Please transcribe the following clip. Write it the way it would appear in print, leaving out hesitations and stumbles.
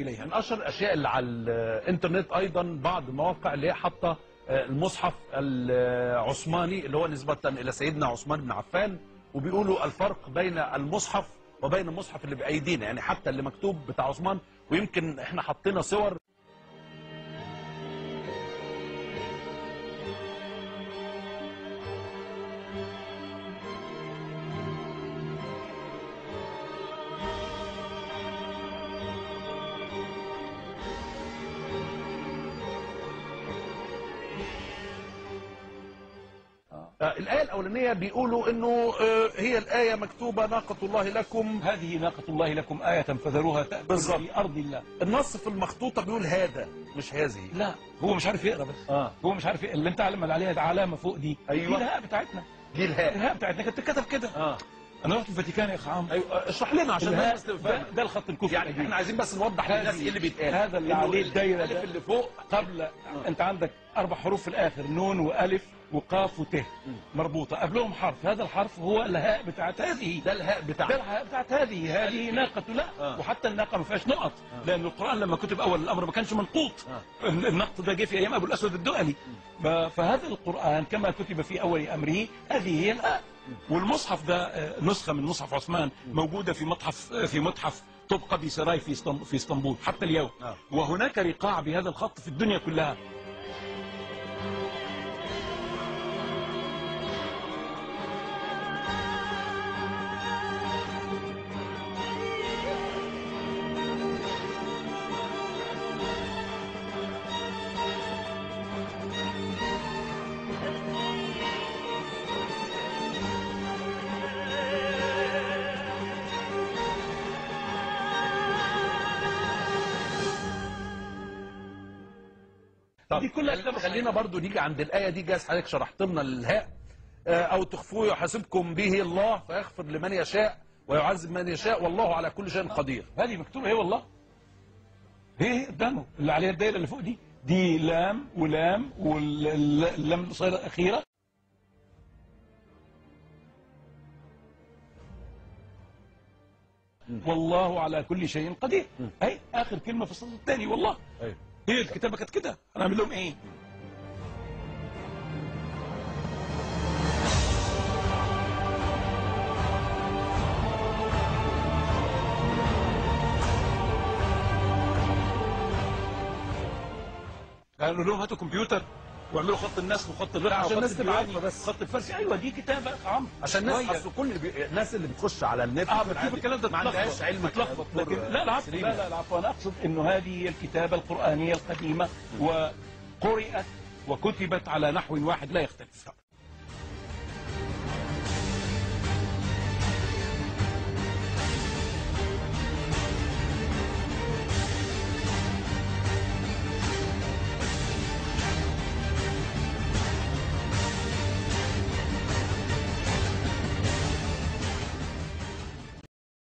اليها. من اشهر الاشياء اللي على الانترنت ايضا بعض المواقع اللي هي حاطه المصحف العثماني اللي هو نسبه الى سيدنا عثمان بن عفان، وبيقولوا الفرق بين المصحف وبين المصحف اللي بايدينا، يعني حتى اللي مكتوب بتاع عثمان، ويمكن احنا حطينا صور. الآية الأولانية بيقولوا إنه هي الآية مكتوبة ناقة الله لكم، هذه ناقة الله لكم آية فذروها تأكل في أرض الله. النص في المخطوطة بيقول هذا مش هذه. لا هو مش عارف يقرأ بس. هو مش عارف اللي أنت علم عليها علامة فوق دي. أيوة. دي الهاء بتاعتنا. دي الهاء بتاعتنا كانت تتكتب كده. أنا رحت الفاتيكان يا أخ عمرو. أيوة اشرح لنا عشان الناس تفهم. ده الخط الكفري يعني احنا عايزين بس نوضح للناس ايه اللي بيتقال. هذا اللي عليه الدايرة الألف اللي فوق قبل أنت عندك 4 حروف في الآخر، نون وألف وقاف وت مربوطة قبلهم حرف، هذا الحرف هو الهاء بتاعت هذه. ده الهاء بتاعت هذه ناقة لا. وحتى الناقة ما فيهاش نقط، لأن القرآن لما كتب أول الأمر ما كانش منقوط. النقط ده جه في أيام أبو الأسود الدؤلي. فهذا القرآن كما كتب في أول أمره هذه هي الهاء. والمصحف ده نسخة من مصحف عثمان موجودة في متحف طبقة سراي في اسطنبول حتى اليوم. وهناك رقاع بهذا الخط في الدنيا كلها. دي كلها. خلينا برضو نيجي عند الآية دي، جاز حضرتك شرحت لنا الهاء أو تخفوه يحاسبكم به الله فيغفر لمن يشاء ويعذب من يشاء والله على كل شيء قدير. هذه مكتوبة هي والله، هي قدامه اللي عليها الدايرة اللي فوق دي لام ولام واللام القصيرة الأخيرة. والله على كل شيء قدير. أي آخر كلمة في السطر الثاني والله. هي الكتابة كانت كده، هنعمل لهم ايه؟ قالوا لهم هاتوا كمبيوتر واعملوا خط النسخ وخط الرقعه عشان الناس تبقى عارفه بس خط الفارسي. ايوه دي كتابه يا عم عشان الناس، اصل كل الناس اللي بتخش على النت بتشوف الكلام ده ما عندهاش علم تلخبط. لكن لا العفو، لا العفو، انا اقصد انه هذه هي الكتابه القرانيه القديمه وقرئت وكتبت على نحو واحد لا يختلف.